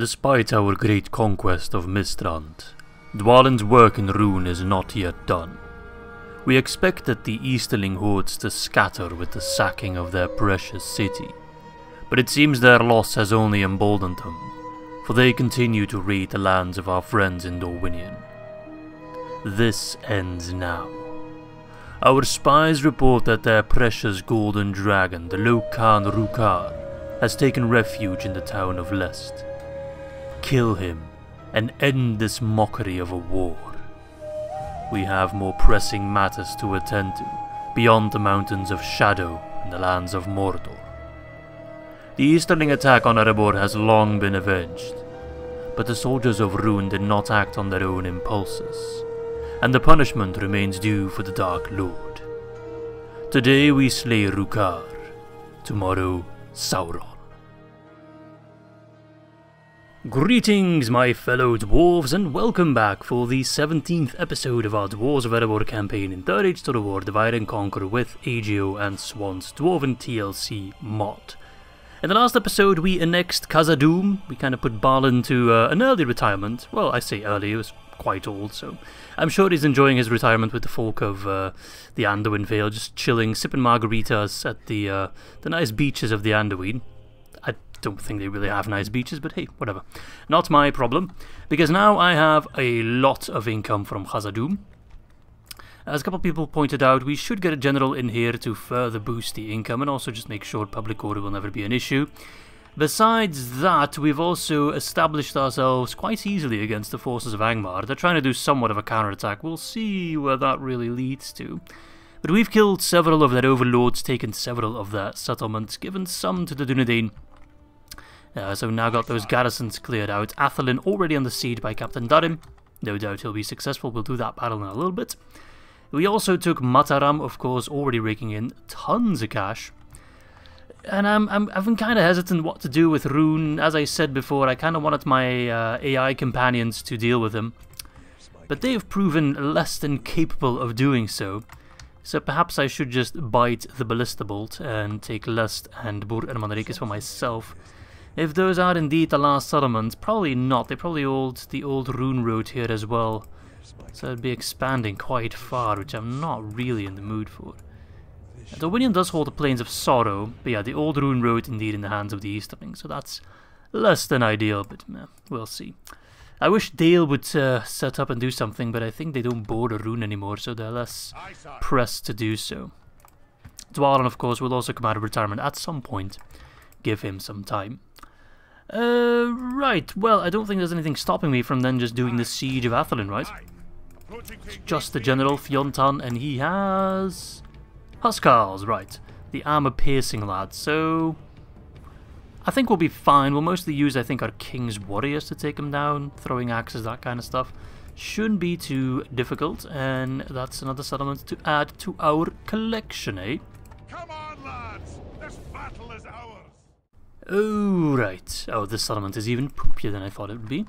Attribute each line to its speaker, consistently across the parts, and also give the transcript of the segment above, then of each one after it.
Speaker 1: Despite our great conquest of Mistrand, Dwalin's work in Rhûn is not yet done. We expected the easterling hordes to scatter with the sacking of their precious city, but it seems their loss has only emboldened them, for they continue to raid the lands of our friends in Dorwinion. This ends now. Our spies report that their precious golden dragon, the Loke-Khan Rhukar, has taken refuge in the town of Lest. Kill him, and end this mockery of a war. We have more pressing matters to attend to, beyond the mountains of Shadow and the lands of Mordor. The easterling attack on Erebor has long been avenged, but the soldiers of Rhûn did not act on their own impulses, and the punishment remains due for the Dark Lord. Today we slay Rhukar, tomorrow Sauron. Greetings, my fellow dwarves, and welcome back for the 17th episode of our Dwarves of Erebor campaign in 3rd Age Total War Divide and Conquer with AGO and Swan's Dwarven TLC mod. In the last episode we annexed Khazad-dûm. We kind of put Balin to an early retirement. Well, I say early, he was quite old, so I'm sure he's enjoying his retirement with the folk of the Anduin Vale, just chilling, sipping margaritas at the nice beaches of the Anduin. I don't think they really have nice beaches, but hey, whatever. Not my problem, because now I have a lot of income from Khazad-dûm. As a couple of people pointed out, we should get a general in here to further boost the income and also just make sure public order will never be an issue. Besides that, we've also established ourselves quite easily against the forces of Angmar. They're trying to do somewhat of a counterattack. We'll see where that really leads to. But we've killed several of their overlords, taken several of their settlements, given some to the Dunedain. So we've now got those garrisons cleared out. Athilin already under siege by Captain Darim. No doubt he'll be successful. We'll do that battle in a little bit. We also took Mataram, of course, already raking in tons of cash. And I've been kind of hesitant what to do with Rhûn. As I said before, I kind of wanted my AI companions to deal with him. But they have proven less than capable of doing so. So perhaps I should just bite the Ballista Bolt and take Lest and Bur and Manarikis for myself. If those are indeed the last settlements, probably not. They probably hold the old Rhûn road here as well. So it'd be expanding quite far, which I'm not really in the mood for. Dorwinion does hold the Plains of Sorrow, but yeah, the old Rhûn road indeed in the hands of the Easterling, so that's less than ideal, but we'll see. I wish Dale would set up and do something, but I think they don't border Rhûn anymore, so they're less pressed to do so. Dwalin, of course, will also come out of retirement at some point. Give him some time. Right, well, I don't think there's anything stopping me from then just doing the Siege of Athilin, right? It's just the General Fiontan, and he has Huskarls, right, the armor-piercing lads, so I think we'll be fine. We'll mostly use, I think, our King's Warriors to take him down, throwing axes, that kind of stuff. Shouldn't be too difficult, and that's another settlement to add to our collection, eh?
Speaker 2: Come on, lads! This battle is ours!
Speaker 1: Oh, right. Oh, this settlement is even poopier than I thought it would be.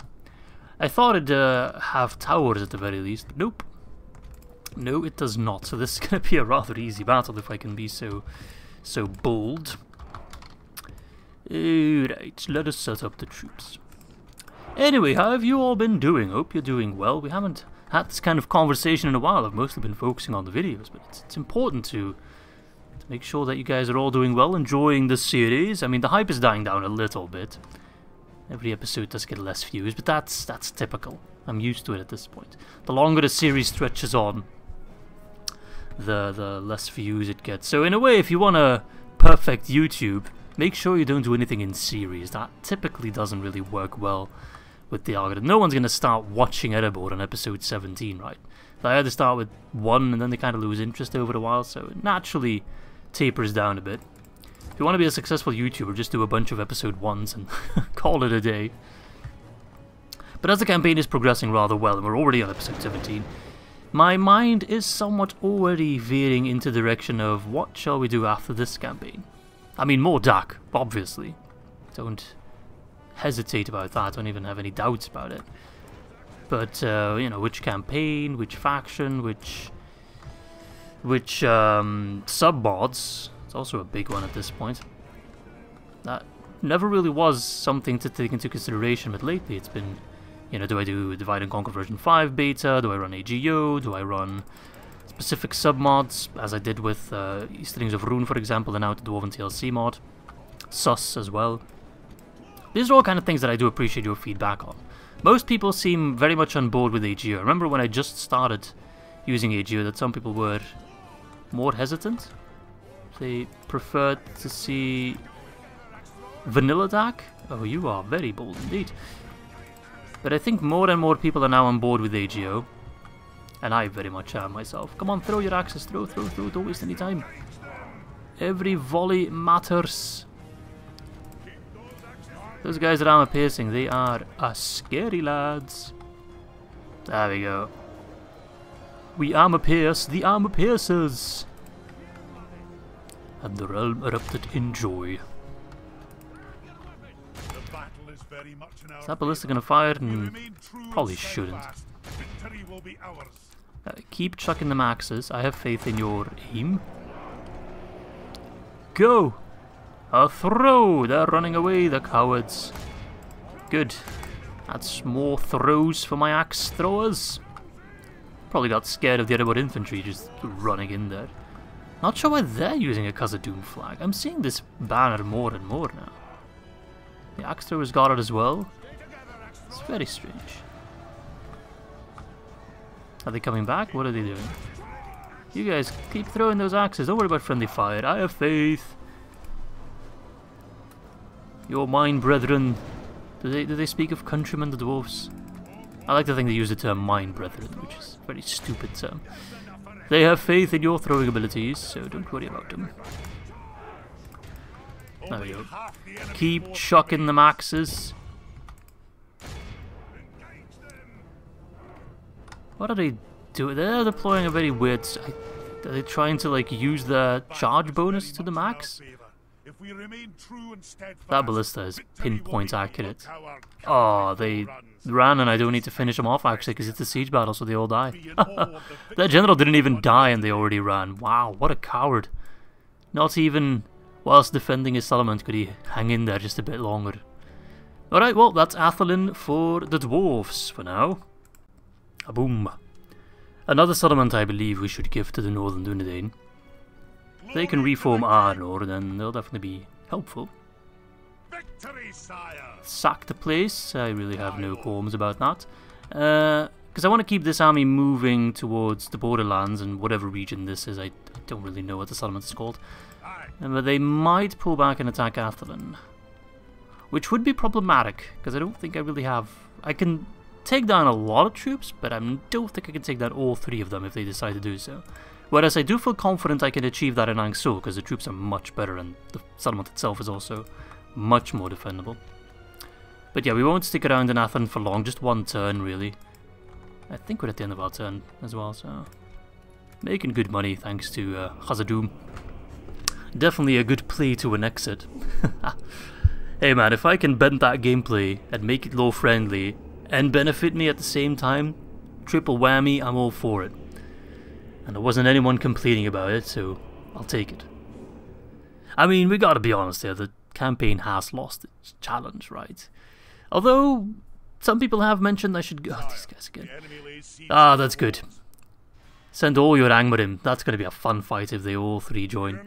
Speaker 1: I thought it'd have towers at the very least, but nope. No, it does not. So this is going to be a rather easy battle if I can be so bold. Alright, let us set up the troops. Anyway, how have you all been doing? Hope you're doing well. We haven't had this kind of conversation in a while. I've mostly been focusing on the videos, but it's important to make sure that you guys are all doing well, enjoying the series. I mean, the hype is dying down a little bit. Every episode does get less views, but that's typical. I'm used to it at this point. The longer the series stretches on, the less views it gets. So in a way, if you want a perfect YouTube, make sure you don't do anything in series. That typically doesn't really work well with the algorithm. No one's going to start watching Erebor on episode 17, right? They either start with 1 and then they kind of lose interest over a while, so it naturally tapers down a bit. If you want to be a successful YouTuber, just do a bunch of episode 1s and call it a day. But as the campaign is progressing rather well, and we're already on episode 17, my mind is somewhat already veering into the direction of what shall we do after this campaign. I mean, more dark, obviously. Don't hesitate about that, don't even have any doubts about it. But, you know, which campaign, which faction, which sub-mods. It's also a big one at this point. That never really was something to take into consideration, but lately it's been, you know, do I do Divide and Conquer version 5 beta, do I run AGO, do I run specific submods, as I did with Easterlings of Rhûn, for example, and now the Dwarven TLC mod, Sus as well. These are all kind of things that I do appreciate your feedback on. Most people seem very much on board with AGO. I remember when I just started using AGO that some people were more hesitant. They preferred to see vanilla attack. Oh, you are very bold indeed. But I think more and more people are now on board with AGO. And I very much am myself. Come on, throw your axes. Throw. Don't waste any time. Every volley matters. Those guys are armor piercing. They are scary lads. There we go. We armor pierce the armor piercers. And the realm erupted in joy. Is that ballista gonna fire? Probably shouldn't. Keep chucking the maxes. I have faith in your aim. Go! A throw! They're running away, the cowards. Good. That's more throws for my axe throwers. Probably got scared of the Erebor infantry just running in there. Not sure why they're using a Khazad-dûm flag. I'm seeing this banner more and more now. The axe throwers got it as well. It's very strange. Are they coming back? What are they doing? You guys keep throwing those axes. Don't worry about friendly fire. I have faith. You're mine, brethren. Do they speak of countrymen, the dwarves? I like to think they use the term mine, brethren, which is a very stupid term. They have faith in your throwing abilities, so don't worry about them. There we go. Keep chucking the maxes. What are they doing? They're deploying a very weird... Are they trying to, like, use the charge bonus to the max? That ballista is pinpoint accurate. Oh, they ran and I don't need to finish them off, actually, because it's a siege battle, so they all die. Their general didn't even die and they already ran. Wow, what a coward. Not even whilst defending his settlement could he hang in there just a bit longer. Alright, well, that's Athilin for the dwarves for now. Boom. Another settlement I believe we should give to the northern Dunedain. If they can reform Arnor, then they'll definitely be helpful. Sack the place. I really have no qualms about that. Because I want to keep this army moving towards the borderlands and whatever region this is. I don't really know what the settlement is called. But they might pull back and attack Athilin. Which would be problematic, because I don't think I really have... I can take down a lot of troops, but I don't think I can take down all 3 of them if they decide to do so. Whereas I do feel confident I can achieve that in Angso, because the troops are much better and the settlement itself is also much more defendable. But yeah, we won't stick around in Athilin for long, just one turn really. I think we're at the end of our turn as well, so... Making good money thanks to Khazad-dûm. Definitely a good play to annex it. Hey man, if I can bend that gameplay and make it low friendly and benefit me at the same time, triple whammy, I'm all for it. And there wasn't anyone complaining about it, so I'll take it. I mean, we gotta be honest here, the campaign has lost its challenge, right? Although, some people have mentioned I should go... Oh, these guys again. Ah, that's good. Send all your Angmarim. That's gonna be a fun fight if they all 3 join.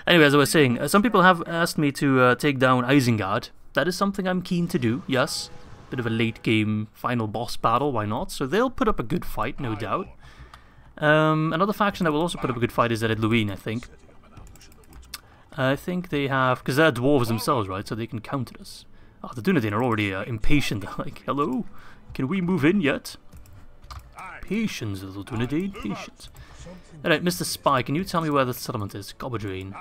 Speaker 1: Anyway, as I was saying, some people have asked me to take down Isengard. That is something I'm keen to do, yes. Bit of a late game final boss battle, why not? So they'll put up a good fight, no doubt. Another faction that will also put up a good fight is Red Luin, I think. I think they have... Because they're dwarves themselves, right? So they can counter us. Oh, the Dunedain are already impatient. They're like, hello? Can we move in yet? Patience, little Dunedain, patience. Alright, Mr. Spy, can you tell me where the settlement is? Gobedrain.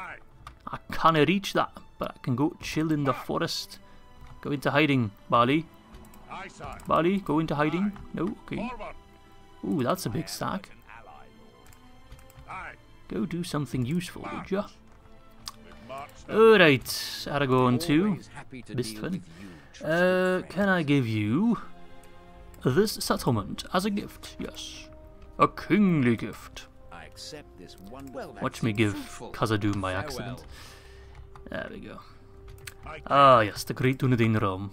Speaker 1: I can't reach that, but I can go chill in the forest. Go into hiding, Bali. Bali, go into hiding. No, okay. Ooh, that's a big stack. Go do something useful, would ya? Alright, Aragorn 2. Mistrand. Can I give you this settlement as a gift? Yes. A kingly gift. Watch me give Khazad-dûm by accident. There we go. Ah, yes, the great Dunedain realm.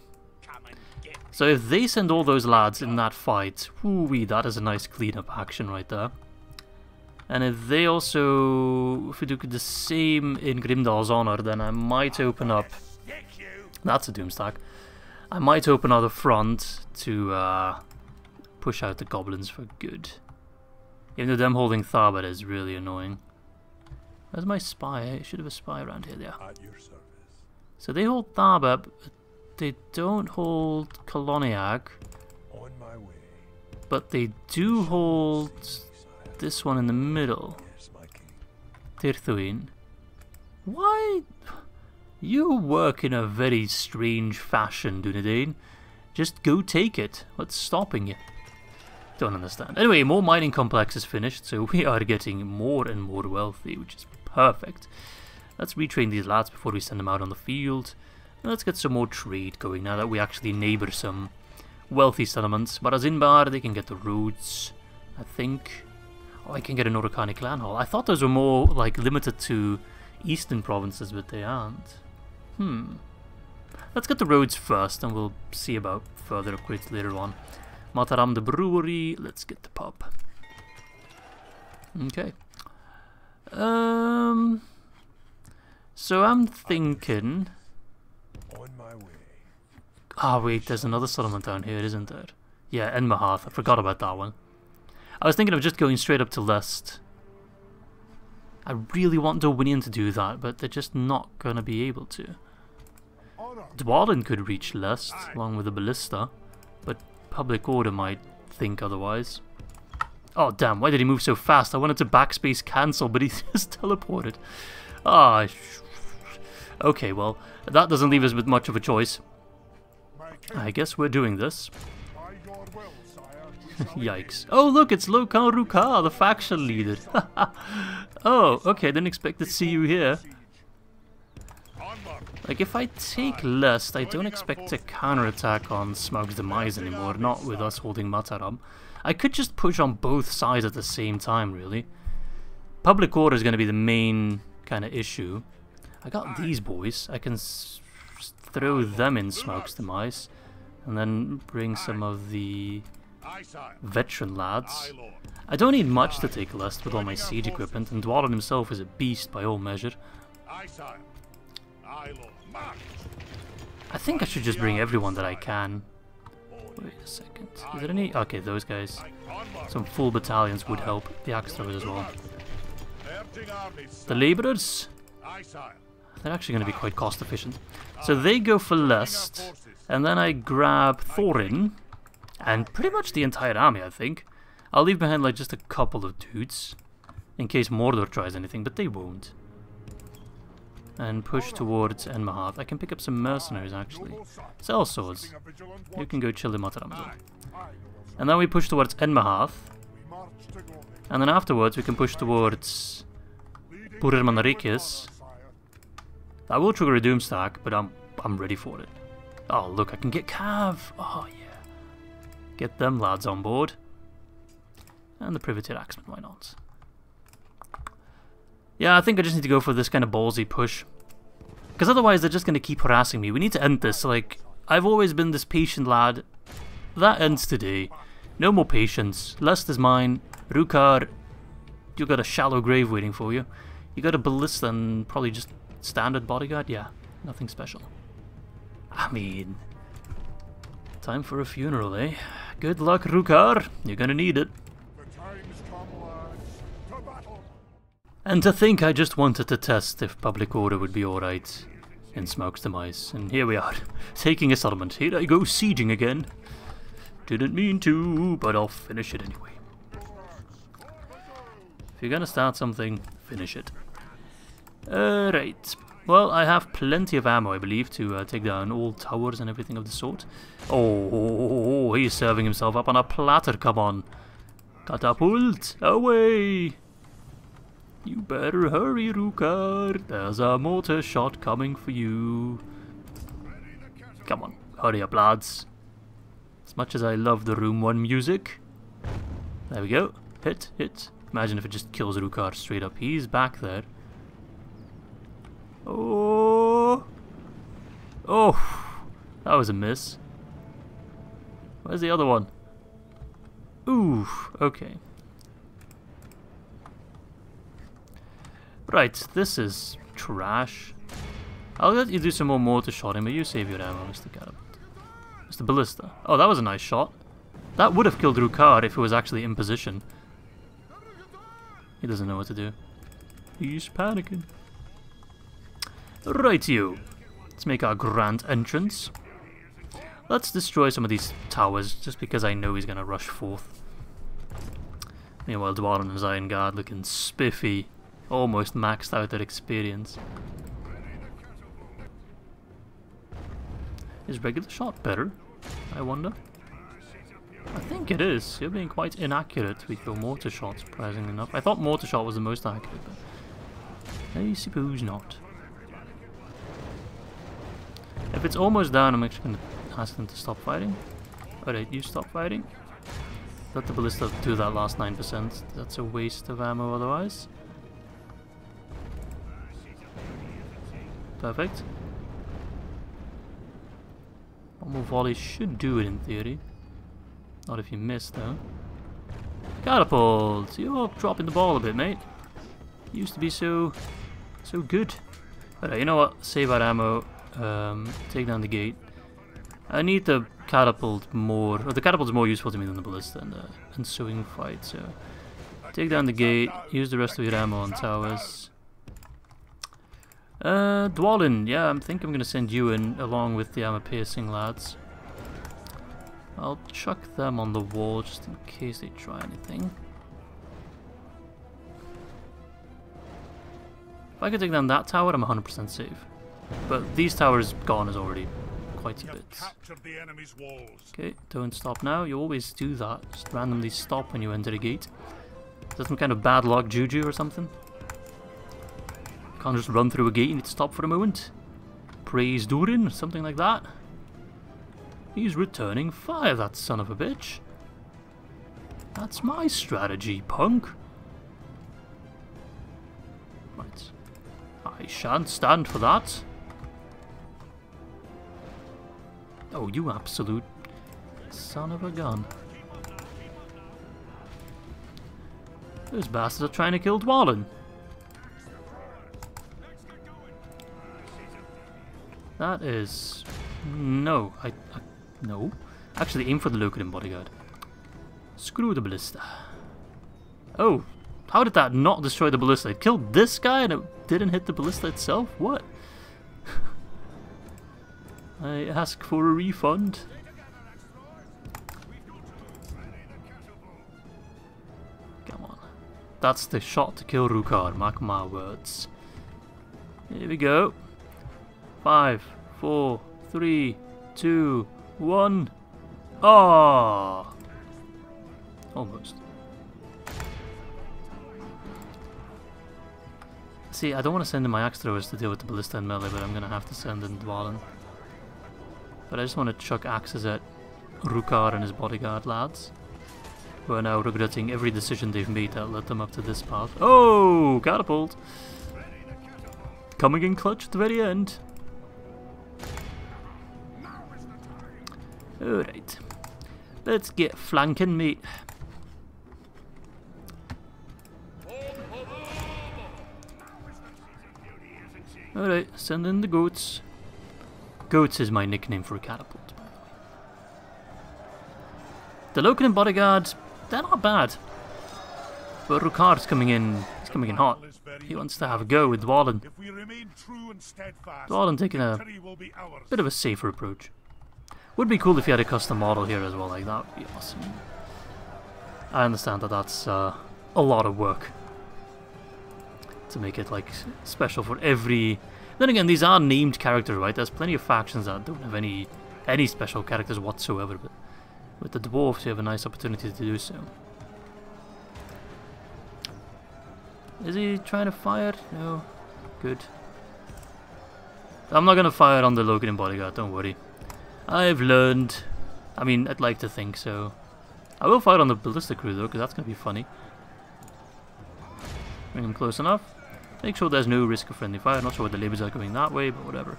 Speaker 1: So if they send all those lads in that fight, whoo-wee, that is a nice clean-up action right there. And if they also, if we do the same in Grimdal's honor, then I might open up, that's a Doomstack, I might open up the front to push out the goblins for good. Even though them holding Thabad is really annoying. Where's my spy? I should have a spy around here, there.
Speaker 2: At your service.
Speaker 1: So they hold Thabad, but they don't hold Koloniag.
Speaker 2: On my way.
Speaker 1: But they do hold this one in the middle. Tirthuin. Why? You work in a very strange fashion, Dunedain. Just go take it. What's stopping you? Don't understand. Anyway, more mining complex is finished, so we are getting more and more wealthy, which is perfect. Let's retrain these lads before we send them out on the field. Let's get some more trade going now that we actually neighbour some wealthy settlements. But as Inbar, they can get the roads, I think. Oh, I can get an Urukani clan hall. I thought those were more like limited to eastern provinces, but they aren't. Let's get the roads first, and we'll see about further upgrades later on. Mataram the brewery. Let's get the pub. Okay. So I'm thinking.
Speaker 2: On my way.
Speaker 1: Ah, wait, there's another settlement down here, isn't there? Yeah, Enmahadh. I forgot about that one. I was thinking of just going straight up to Lest. I really want Dorwinion to do that, but they're just not going to be able to. Dwalin could reach Lest, along with the Ballista, but Public Order might think otherwise. Oh, damn, why did he move so fast? I wanted to backspace cancel, but he just teleported. Ah, okay, well, that doesn't leave us with much of a choice. I guess we're doing this. Yikes. Oh, look, it's Loke-Khan Rhukar, the faction leader. Oh, okay, didn't expect to see you here. Like, if I take Lest, I don't expect to counterattack on Smaug's demise anymore, not with us holding Mataram. I could just push on both sides at the same time, really. Public Order is going to be the main kind of issue. I got these boys. I can throw them in Smaug's demise, and then bring some of the veteran lads. I don't need much to take Lest with all my siege equipment, and Dwalin himself is a beast by all measure. I think I should just bring everyone that I can. Wait a second. Is there any? Okay, those guys. Some full battalions would help. The axe throwers as well. The labourers? They're actually going to be quite cost efficient. So they go for Lest, and then I grab Thorin, and pretty much the entire army, I think. I'll leave behind like just a couple of dudes, in case Mordor tries anything, but they won't. And push towards Enmahadh. I can pick up some mercenaries, actually. Sell swords. You can go chill in Mataram as well. And then we push towards Enmahadh. And then afterwards we can push towards Burir Manarikis. I will trigger a Doomstack, but I'm ready for it. Oh, look, I can get Cav. Oh, yeah. Get them lads on board. And the Privateer Axeman, why not? Yeah, I think I just need to go for this kind of ballsy push. Because otherwise they're just going to keep harassing me. We need to end this. Like, I've always been this patient lad. That ends today. No more patience. Lest is mine. Rhukar, you got a shallow grave waiting for you. You got a ballista and probably just standard bodyguard. Yeah, nothing special. I mean, time for a funeral, eh? Good luck, Rhukar. You're going to need it. And to think I just wanted to test if Public Order would be alright in Smaug's demise. And here we are, taking a settlement. Here I go, sieging again. Didn't mean to, but I'll finish it anyway. If you're gonna start something, finish it. Right. Well, I have plenty of ammo, I believe, to take down all towers and everything of the sort. Oh, he's serving himself up on a platter, come on. Catapult, away! You better hurry, Rhukar. There's a mortar shot coming for you. Come on, hurry up, lads. As much as I love the Room 1 music. There we go. Hit, hit. Imagine if it just kills Rhukar straight up. He's back there. Oh! Oh, that was a miss. Where's the other one? Ooh, okay. Right, this is trash. I'll let you do some more mortar shotting, but you save your ammo, Mr. Catapult. Mr. Ballista. Oh, that was a nice shot. That would have killed Rhukar if it was actually in position. He doesn't know what to do. He's panicking. Right, you. Let's make our grand entrance. Let's destroy some of these towers, just because I know he's going to rush forth. Meanwhile, Dwalin and his Iron Guard looking spiffy. Almost maxed out their experience. Is regular shot better? I wonder. I think it is. You're being quite inaccurate with your mortar shot, surprisingly enough. I thought mortar shot was the most accurate, but I suppose not. If it's almost down, I'm actually going to ask them to stop fighting. Alright, you stop fighting. Let the ballista do that last 9%. That's a waste of ammo otherwise. Perfect. One more volley should do it in theory. Not if you miss though. Catapult! You're dropping the ball a bit, mate. Used to be so good. Alright, you know what? Save our ammo. Take down the gate. I need the catapult more. Or the catapult's more useful to me than the ballista in the ensuing fight. So take down the gate. Use the rest of your ammo on towers. Dwalin, yeah, I think I'm going to send you in along with the armor-piercing lads. I'll chuck them on the wall just in case they try anything. If I could take down that tower, I'm 100% safe. But these towers gone is already quite a bit. Okay, don't stop now. You always do that. Just randomly stop when you enter a gate. Is that some kind of bad luck juju or something? Can't just run through a gate, you need to stop for a moment. Praise Durin, or something like that. He's returning fire, that son of a bitch. That's my strategy, punk. Right. I shan't stand for that. Oh, you absolute son of a gun. Those bastards are trying to kill Dwalin. That is... No, no. Actually, aim for the Loke-Khan bodyguard. Screw the ballista. Oh, how did that not destroy the ballista? It killed this guy and it didn't hit the ballista itself? What? I ask for a refund. Come on. That's the shot to kill Rhukar, mark my words. Here we go. 5, 4, 3, 2, 1. Ah! Almost. See, I don't want to send in my axe throwers to deal with the ballista and melee, but I'm gonna have to send in Dwalin. But I just want to chuck axes at Rhukar and his bodyguard lads, who are now regretting every decision they've made that led them up to this path. Oh! Catapult! Coming in clutch at the very end. Alright. Let's get flanking, mate. Alright, send in the goats. Goats is my nickname for a catapult, by the way. The Loke-Khan bodyguard, they're not bad. But Rhukar's coming in, he's coming in hot. He wants to have a go with Dwalin. Dwalin taking a bit of a safer approach. Would be cool if you had a custom model here as well, like that would be awesome. I understand that that's a lot of work to make it like special for every... Then again, these are named characters, right? There's plenty of factions that don't have any special characters whatsoever, but with the dwarves you have a nice opportunity to do so. Is he trying to fire? No. Good. I'm not gonna fire on the Loke-Khan bodyguard, don't worry. I've learned. I mean, I'd like to think so. I will fire on the ballistic crew though, because that's going to be funny. Bring them close enough. Make sure there's no risk of friendly fire. Not sure what the labels are going that way, but whatever.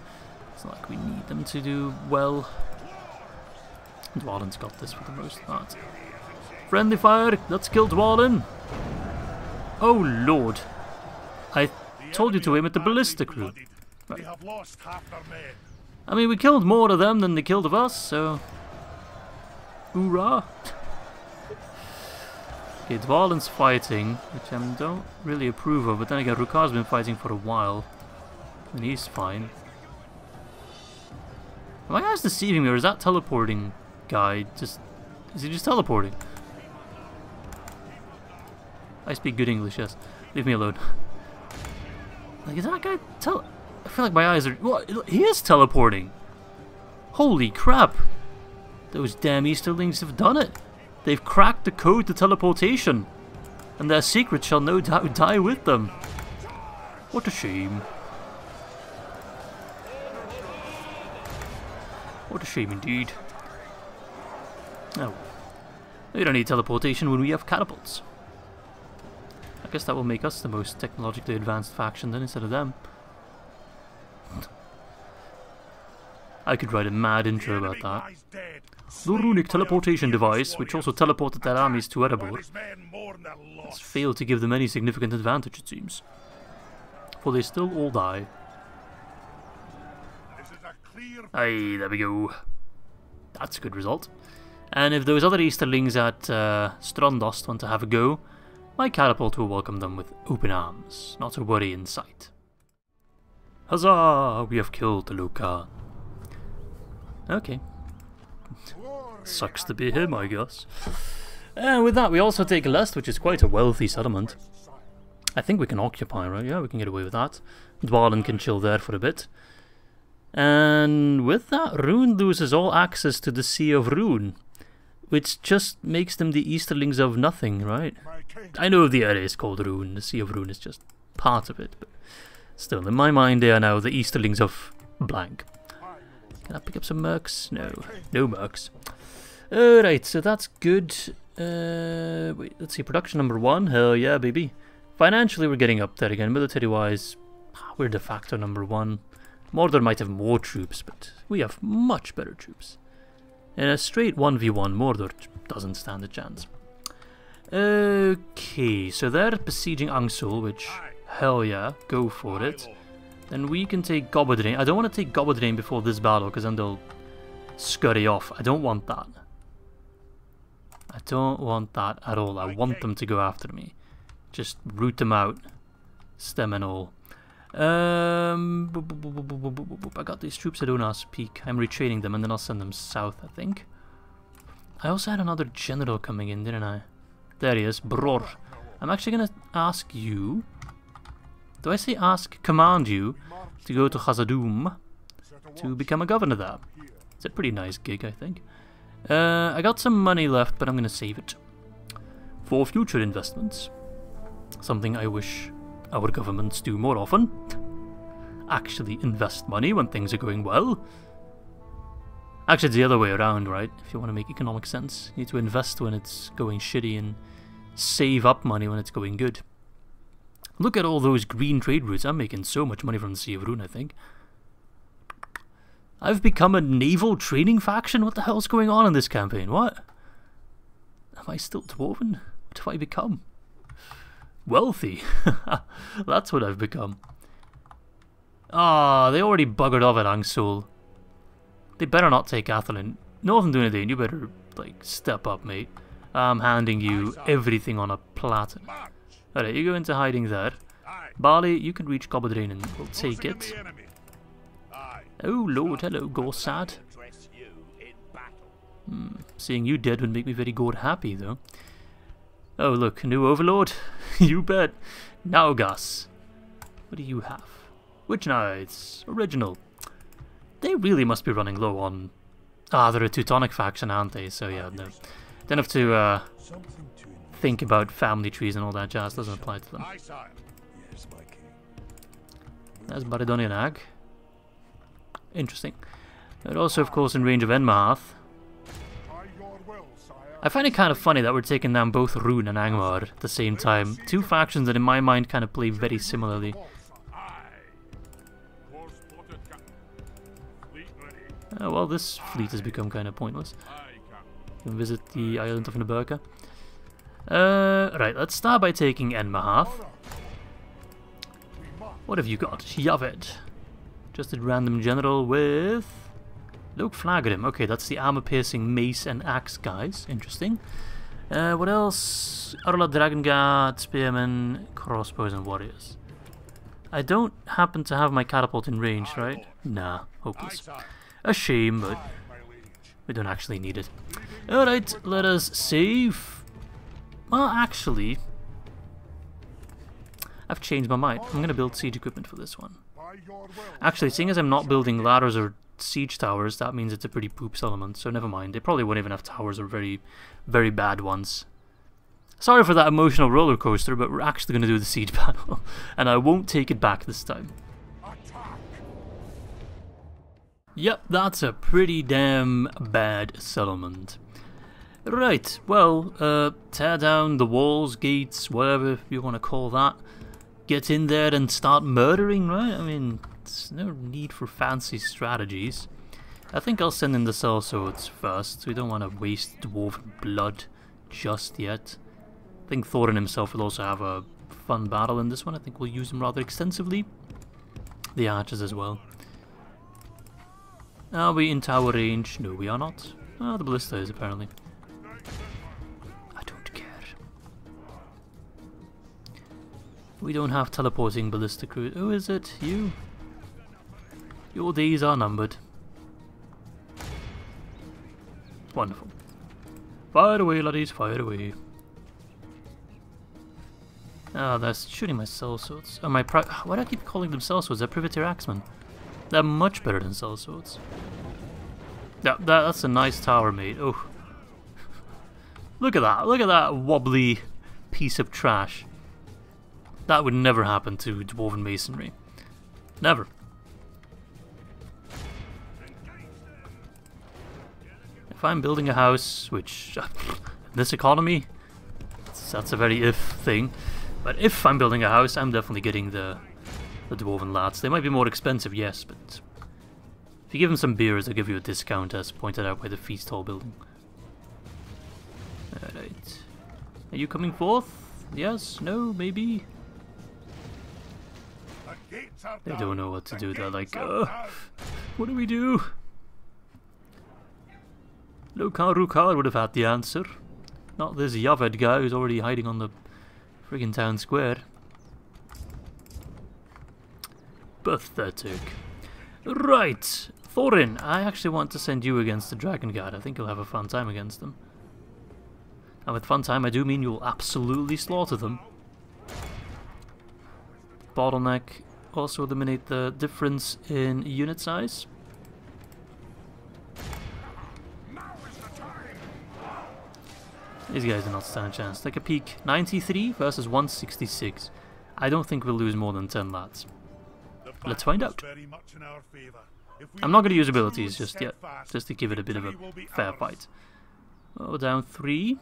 Speaker 1: It's not like we need them to do well. Dwalin's got this for the most part. Friendly fire! Let's kill Dwalin! Oh lord! I told you to aim at the ballistic route. Right. I mean, we killed more of them than they killed of us, so... Hoorah! Okay, Dwalin's fighting, which I don't really approve of, but then again, Rhukar's been fighting for a while. And he's fine. Am I guys deceiving me, or is that teleporting guy just... Is he just teleporting? I speak good English, yes. Leave me alone. Like, is that guy I feel like my eyes are... What? He is teleporting! Holy crap! Those damn easterlings have done it! They've cracked the code to teleportation! And their secret shall no doubt die with them! What a shame. What a shame indeed. Oh. We don't need teleportation when we have catapults. I guess that will make us the most technologically advanced faction then instead of them. I could write a mad intro about that. The runic teleportation device, which also teleported their armies to Erebor, has failed to give them any significant advantage, it seems. For they still all die. Aye, there we go. That's a good result. And if those other Easterlings at Strandost want to have a go, my catapult will welcome them with open arms, not a worry in sight. Huzzah! We have killed the Loke-Khan. Okay. Sucks to be him, I guess. And with that, we also take Lest, which is quite a wealthy settlement. I think we can occupy, right? Yeah, we can get away with that. Dwalin can chill there for a bit. And with that, Rhûn loses all access to the Sea of Rhûn, which just makes them the Easterlings of nothing, right? I know the area is called Rhûn, the Sea of Rhûn is just part of it, but still, in my mind, they are now the Easterlings of blank. Can I pick up some mercs? No. No mercs. Alright, so that's good. Wait, let's see, production number 1. Hell yeah, baby. Financially, we're getting up there again. Military-wise, we're de facto number 1. Mordor might have more troops, but we have much better troops. In a straight 1v1, Mordor doesn't stand a chance. Okay, so they're besieging Angsul, which, hell yeah, go for it. Then we can take Gobedrain. I don't want to take Gobedrain before this battle, because then they'll scurry off. I don't want that. I don't want that at all. I want them to go after me. Just root them out. Stem and all. I got these troops at Unas Peak. I'm retraining them and then I'll send them south, I think. I also had another general coming in, didn't I? There he is, Bror. I'm actually going to ask you... Do I say ask, command you to go to Khazad-dûm to become a governor there? It's a pretty nice gig, I think. I got some money left, but I'm going to save it for future investments. Something I wish our governments do more often. Actually invest money when things are going well. Actually, it's the other way around, right? If you want to make economic sense, you need to invest when it's going shitty and save up money when it's going good. Look at all those green trade routes. I'm making so much money from the Sea of Rhûn, I think. I've become a naval training faction? What the hell's going on in this campaign? What? Am I still dwarven? What have I become? Wealthy. That's what I've become. Ah, they already buggered off at Angsul. They better not take Athilin. Northern Dunedin, you better, like, step up, mate. I'm handing you everything on a platter. Alright, you go into hiding there. Barley, you can reach Gobedrain and we'll take it. Oh lord, hello, Gorsad. Seeing you dead would make me very god happy, though. Oh look, new overlord. You bet. Now, Gus. What do you have? Witch Knights. Original. They really must be running low on... Ah, they're a Teutonic faction, aren't they? So yeah, no. Don't have to think about family trees and all that jazz. Doesn't apply to them. There's Baridonian Ag. Interesting. They're also, of course, in range of Enmahadh. I find it kind of funny that we're taking down both Rhûn and Angmar at the same time. Two factions that in my mind kind of play very similarly. Oh well, this fleet has become kind of pointless. We can visit the island of Naburka. Right, let's start by taking Enmahadh. What have you got? Yaved. Just a random general with Loke-Khan. Okay, that's the armor-piercing mace and axe guys. Interesting. What else? Arla Dragon Guard, Spearmen, Crossbows and Warriors. I don't happen to have my catapult in range, right? Nah, hopeless. A shame, but we don't actually need it. Alright, let us save. Well, actually, I've changed my mind. I'm gonna build siege equipment for this one. Actually, seeing as I'm not building ladders or siege towers, that means it's a pretty poop settlement, so never mind. They probably won't even have towers or very, very bad ones. Sorry for that emotional roller coaster, but we're actually going to do the siege battle, and I won't take it back this time. Yep, that's a pretty damn bad settlement. Right, well, tear down the walls, gates, whatever you want to call that. Get in there and start murdering, right? I mean, there's no need for fancy strategies. I think I'll send in the sellswords first. We don't want to waste dwarven blood just yet. I think Thorin himself will also have a fun battle in this one. I think we'll use him rather extensively. The archers as well. Are we in tower range? No, we are not. Oh, the ballista is apparently. I don't care. We don't have teleporting ballista crew. Who is it? You? Your days are numbered. Wonderful. Fire away, laddies, fire away. Ah, that's shooting my sellswords. Oh, my why do I keep calling them sellswords? They're privateer axemen. They're much better than sellswords. Yeah, that's a nice tower, mate. Oh. Look at that. Look at that wobbly piece of trash. That would never happen to dwarven masonry. Never. If I'm building a house, which in this economy, that's a very if thing. But if I'm building a house, I'm definitely getting the dwarven lads. They might be more expensive, yes, but if you give them some beers, they'll give you a discount, as pointed out by the feast hall building. Alright. Are you coming forth? Yes? No? Maybe? They don't know what to do. They're like, what do we do? Loke-Khan Rhukar would have had the answer. Not this Yaved guy who's already hiding on the friggin' town square. Pathetic. Right, Thorin, I actually want to send you against the Dragon Guard. I think you'll have a fun time against them. And with fun time, I do mean you'll absolutely slaughter them. Bottleneck. Also eliminate the difference in unit size. These guys do not stand a chance. Take a peek. 93 versus 166. I don't think we'll lose more than 10 lads. Let's find out. I'm not going to use abilities just yet, just to give it a bit of a fair fight. Oh, down 3.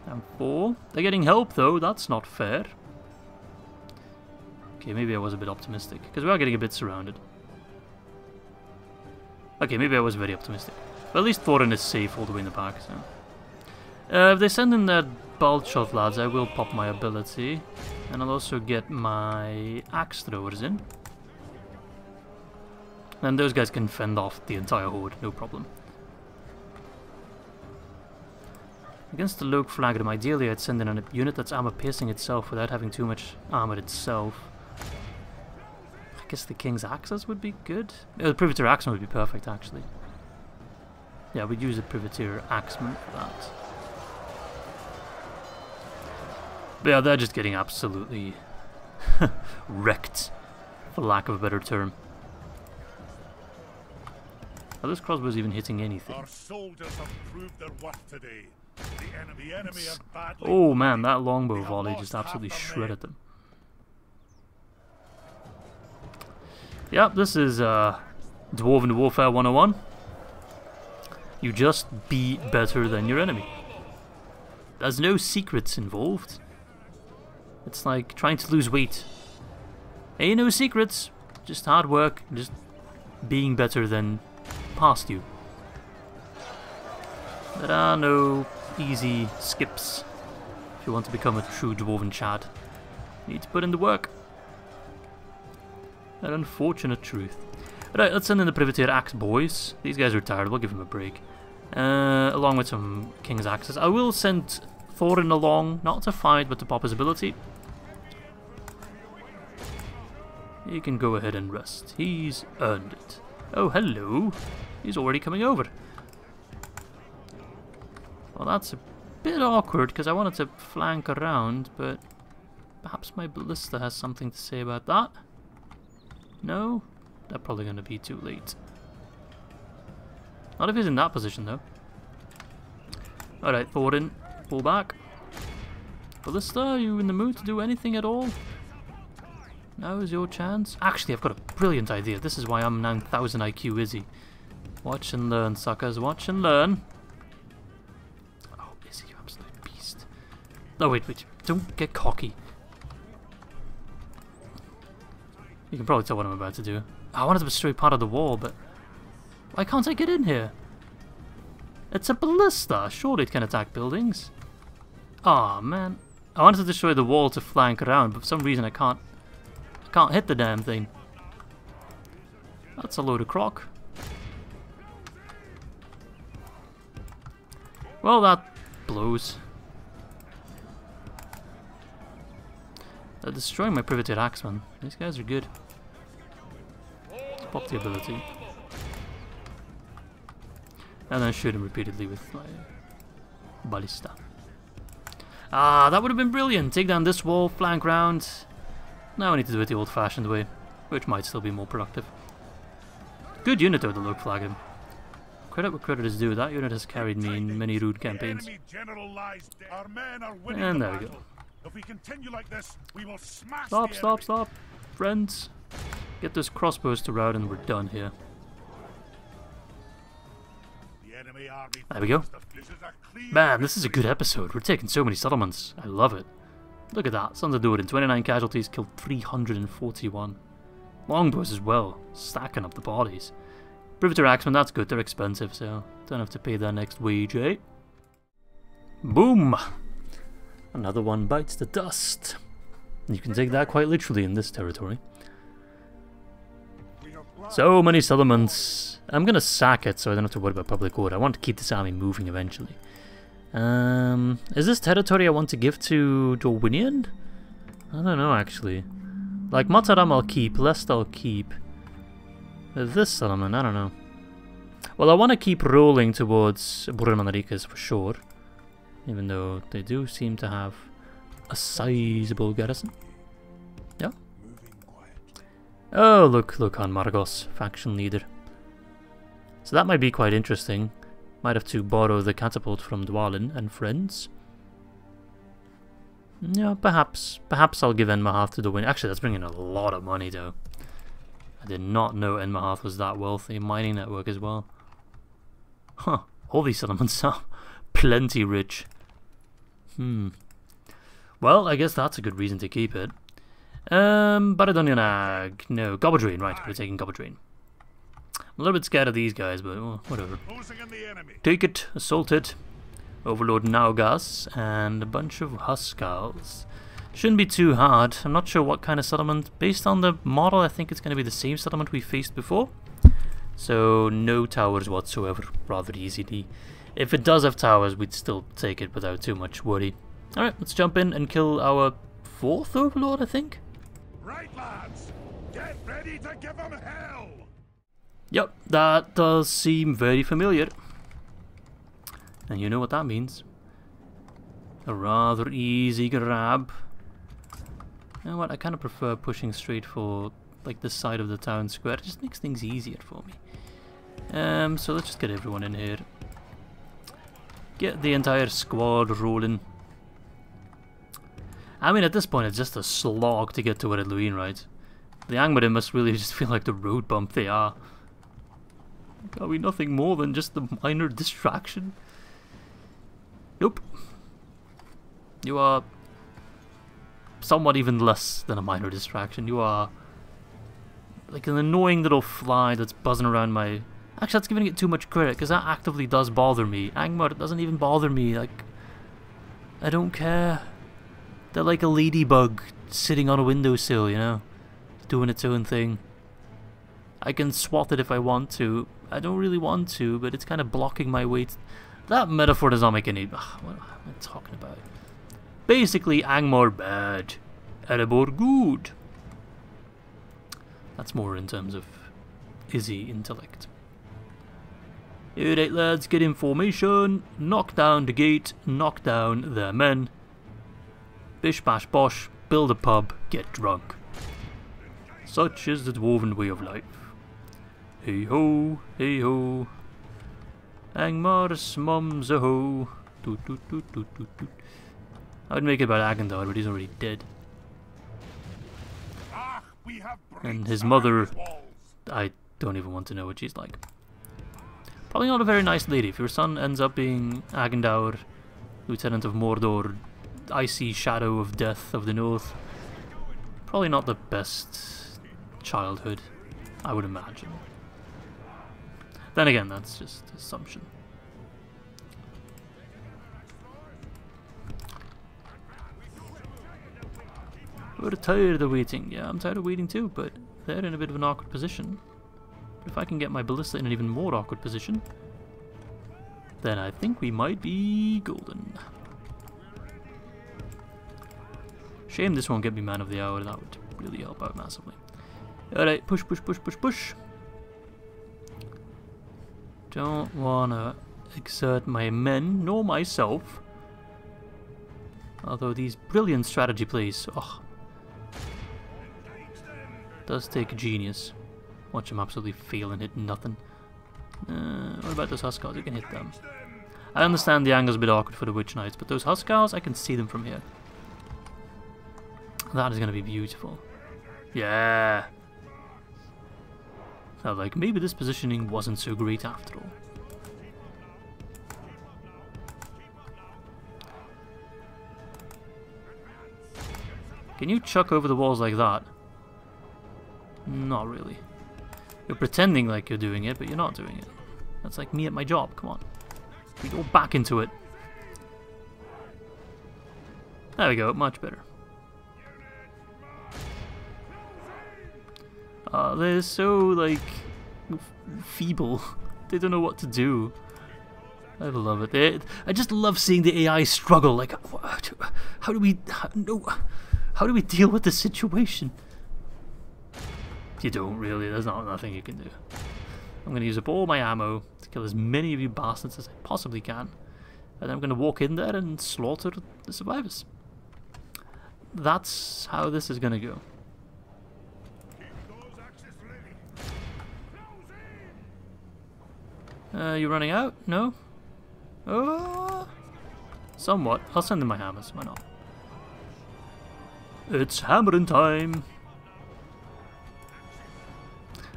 Speaker 1: Down 4. They're getting help though, that's not fair. Okay, maybe I was a bit optimistic, because we are getting a bit surrounded. Okay, maybe I was very optimistic. But at least Thorin is safe all the way in the back, so... if they send in their bolt shot lads, I will pop my ability. And I'll also get my axe throwers in. And those guys can fend off the entire horde, no problem. Against the Loke-Khan, ideally I'd send in a unit that's armor piercing itself without having too much armor itself. I guess the King's Axes would be good. The Privateer Axeman would be perfect, actually. Yeah, we'd use a Privateer Axeman for that. But yeah, they're just getting absolutely wrecked, for lack of a better term. Are those crossbows even hitting anything?
Speaker 3: Our soldiers have proved their worth today. The enemy are badly.
Speaker 1: Oh man, that longbow volley just absolutely shredded them. Yep, this is Dwarven Warfare 101. You just be better than your enemy. There's no secrets involved. It's like trying to lose weight. Ain't no secrets, just hard work, just being better than past you. There are no easy skips if you want to become a true dwarven Chad. You need to put in the work. An unfortunate truth. Right, let's send in the Privateer Axe boys. These guys are tired, we'll give them a break. Along with some King's Axes. I will send Thorin along, not to fight, but to pop his ability. He can go ahead and rest. He's earned it. Oh, hello. He's already coming over. Well, that's a bit awkward, because I wanted to flank around, but perhaps my ballista has something to say about that. No? They're probably going to be too late. Not if he's in that position, though. Alright, Thorin, pull back. Ballista, are you in the mood to do anything at all? Now is your chance. Actually, I've got a brilliant idea. This is why I'm 9,000 IQ Izzy. Watch and learn, suckers. Watch and learn. Oh, Izzy, you absolute beast. No, wait. Don't get cocky. You can probably tell what I'm about to do. I wanted to destroy part of the wall, but why can't I get in here? It's a ballista. Surely it can attack buildings. Aw, man. I wanted to destroy the wall to flank around, but for some reason I can't hit the damn thing. That's a load of crock. Well, that blows. They're destroying my Privateer Axeman. These guys are good. Let's pop the ability. And then shoot him repeatedly with my ballista. Ah, that would have been brilliant. Take down this wall, flank round. Now I need to do it the old-fashioned way, which might still be more productive. Good unit though, the Loke flag him. Credit where credit is due. That unit has carried me in many Rhûn campaigns. And there we go.
Speaker 3: If we continue like this, we will smash
Speaker 1: Stop. Friends. Get those crossbows to rout and we're done here. There we go. Man, this is a good episode. We're taking so many settlements. I love it. Look at that. Sons of Dorwinion, 29 casualties, killed 341. Longbows as well. Stacking up the bodies. Privateer Axemen, that's good. They're expensive, so don't have to pay their next wage, eh? Boom! Another one bites the dust. You can take that quite literally in this territory. So many settlements. I'm gonna sack it so I don't have to worry about public order. I want to keep this army moving eventually. Is this territory I want to give to Dorwinion? I don't know actually. Like Mataram I'll keep, Lest I'll keep. This settlement, I don't know. Well, I want to keep rolling towards Burman-Rikas for sure. Even though they do seem to have a sizable garrison. Yeah. Oh, Loke-Khan Rhukar, faction leader. So that might be quite interesting. Might have to borrow the catapult from Dwalin and friends. Yeah, perhaps I'll give Enmahadh to Dorwinion. Actually, that's bringing a lot of money though. I did not know Enmahadh was that wealthy. Mining network as well. Huh. All these settlements are plenty rich. Well, I guess that's a good reason to keep it. Baradonionag. No, Gobedrain, right, we're taking Gobedrain. I'm a little bit scared of these guys, but whatever. Take it, assault it. Overlord Naugas and a bunch of Huskals. Shouldn't be too hard. I'm not sure what kind of settlement. Based on the model, I think it's going to be the same settlement we faced before. So no towers whatsoever, rather easily. If it does have towers, we'd still take it without too much worry. Alright, let's jump in and kill our 4th Overlord, I think.
Speaker 3: Right, lads, get ready to give them hell.
Speaker 1: Yep, that does seem very familiar. And you know what that means. A rather easy grab. You know what, I kind of prefer pushing straight for like this side of the town square. It just makes things easier for me. So let's just get everyone in here. Get the entire squad rolling. I mean, at this point it's just a slog to get to Rhûn, right? The Angmarim must really just feel like the road bump they are. Are we nothing more than just a minor distraction? Nope. You are somewhat even less than a minor distraction. You are like an annoying little fly that's buzzing around my... Actually, that's giving it too much credit, because that actively does bother me. Angmar doesn't even bother me, like... I don't care. They're like a ladybug sitting on a windowsill, you know? Doing its own thing. I can swat it if I want to. I don't really want to, but it's kind of blocking my way. That metaphor does not make any... Ugh, what am I talking about? Basically, Angmar bad. Erebor good. That's more in terms of Izzy intellect. Alright lads, get in formation. Knock down the gate. Knock down their men. Bish bash bosh. Build a pub. Get drunk. Such is the dwarven way of life. Hey ho, hey ho. Angmar's mum's a ho. Toot toot toot toot toot toot. I would make it about Agandar, but he's already dead. And his mother, I don't even want to know what she's like. Probably not a very nice lady. If your son ends up being Agandar, Lieutenant of Mordor, icy shadow of death of the north, probably not the best childhood, I would imagine. Then again, that's just assumption. We're tired of waiting. Yeah, I'm tired of waiting too, but they're in a bit of an awkward position. But if I can get my ballista in an even more awkward position, then I think we might be golden. Shame this won't get me man of the hour. That would really help out massively. Alright, push, push, push, push, push. Don't wanna exert my men, nor myself. Although these brilliant strategy plays, oh, does take a genius. Watch him absolutely fail and hit nothing. What about those Huskars? You can hit them. I understand the angle's a bit awkward for the Witch Knights, but those Huskars, I can see them from here. That is going to be beautiful. Yeah! So, like, maybe this positioning wasn't so great after all. Can you chuck over the walls like that? Not really. You're pretending like you're doing it, but you're not doing it. That's like me at my job, come on. We go back into it. There we go, much better. They're so, like, feeble. They don't know what to do. I love it. I just love seeing the AI struggle. Like, how do we deal with this situation? You don't really. There's nothing you can do. I'm going to use up all my ammo to kill as many of you bastards as I possibly can. And then I'm going to walk in there and slaughter the survivors. That's how this is going to go. You running out? No? Oh, somewhat. I'll send them my hammers. Why not? It's hammering time.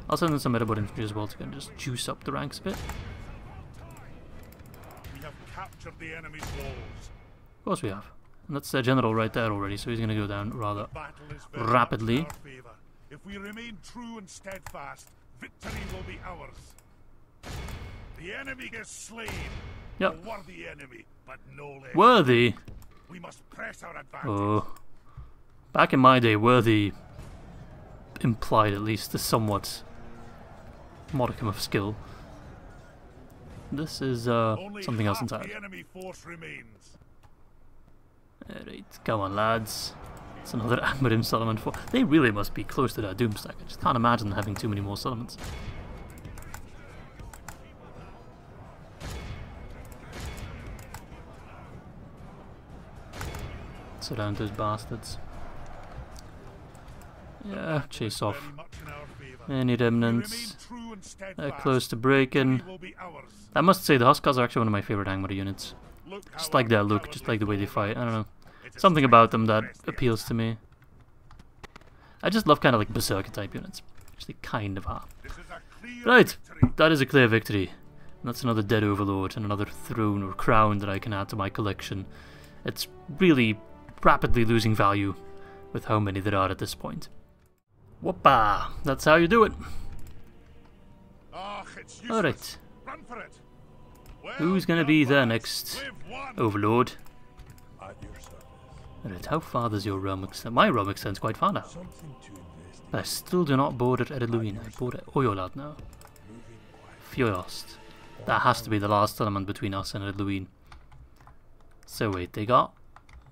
Speaker 1: I'll send in some Erebor infantry as well to kind of just juice up the ranks a bit.
Speaker 3: We have captured the enemy's walls.
Speaker 1: Of course we have. And that's their general right there already, so he's going to go down rather rapidly.
Speaker 3: If we remain true and steadfast, victory will be ours. The enemy is slain.
Speaker 1: Yep.
Speaker 3: A worthy enemy, but no less.
Speaker 1: Worthy?
Speaker 3: We must press our advantage.
Speaker 1: Oh. Back in my day, worthy implied at least a somewhat modicum of skill. This is something else entirely.
Speaker 3: The enemy force remains.
Speaker 1: Alright, come on lads. It's another Angmarim settlement. They really must be close to that Doomstack. I just can't imagine having too many more settlements. Surround those bastards. Yeah, chase off any remnants. They're close to breaking. I must say, the Huskars are actually one of my favourite Angmar units. Just like their look, just like the way they fight. I don't know. Something about them that appeals to me. I just love kind of like Berserker type units. Which they kind of are. Right, that is a clear victory. And that's another dead overlord and another throne or crown that I can add to my collection. It's really rapidly losing value with how many there are at this point. Whoppa! That's how you do it.
Speaker 3: Ah, it's useless.
Speaker 1: Alright.
Speaker 3: Run for it. Well
Speaker 1: Who's gonna
Speaker 3: done,
Speaker 1: be the
Speaker 3: lads.
Speaker 1: next
Speaker 3: We've won.
Speaker 1: Overlord?
Speaker 2: At your service.
Speaker 1: Alright, how far does your realm extend? My realm extends quite far now.
Speaker 2: Something to investigate.
Speaker 1: But I still do not border Ereluin. I border Oyolad now.
Speaker 2: Moving quiet.
Speaker 1: Fiost. That has to be the last settlement between us and Ereluin. So wait, they got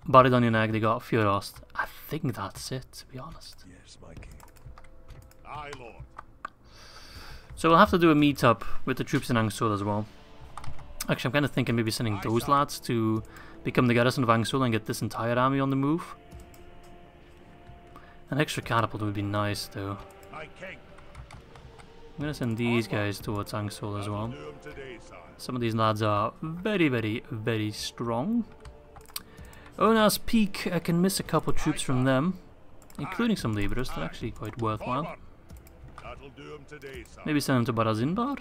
Speaker 1: Baridonionag, they got Fiost. I think that's it, to be honest.
Speaker 2: Yes, my king.
Speaker 3: Aye, Lord.
Speaker 1: So we'll have to do a meetup with the troops in Angsul as well. Actually, I'm kind of thinking maybe sending those lads to become the garrison of Angsul and get this entire army on the move. An extra catapult would be nice, though.
Speaker 3: Aye, king.
Speaker 1: I'm going to send these guys towards Angsul as well.
Speaker 3: Do 'em today, sire.
Speaker 1: Some of these lads are very, very, very strong. Ona's Peak, I can miss a couple troops from them, including some labourers. They're actually quite worthwhile.
Speaker 3: Forward. That'll do 'em today, sire.
Speaker 1: Maybe send them to Barazinbar?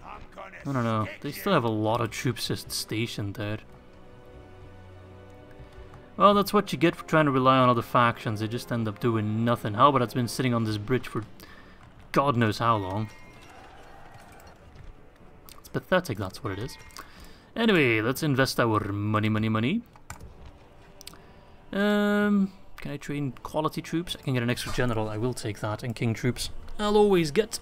Speaker 3: I'm gonna
Speaker 1: I don't know.
Speaker 3: stick
Speaker 1: They
Speaker 3: you.
Speaker 1: still have a lot of troops just stationed there. Well, that's what you get for trying to rely on other factions. They just end up doing nothing. Halberd's been sitting on this bridge for God knows how long. It's pathetic, that's what it is. Anyway, let's invest our money. Can I train quality troops? I can get an extra general. I will take that. And king troops, I'll always get.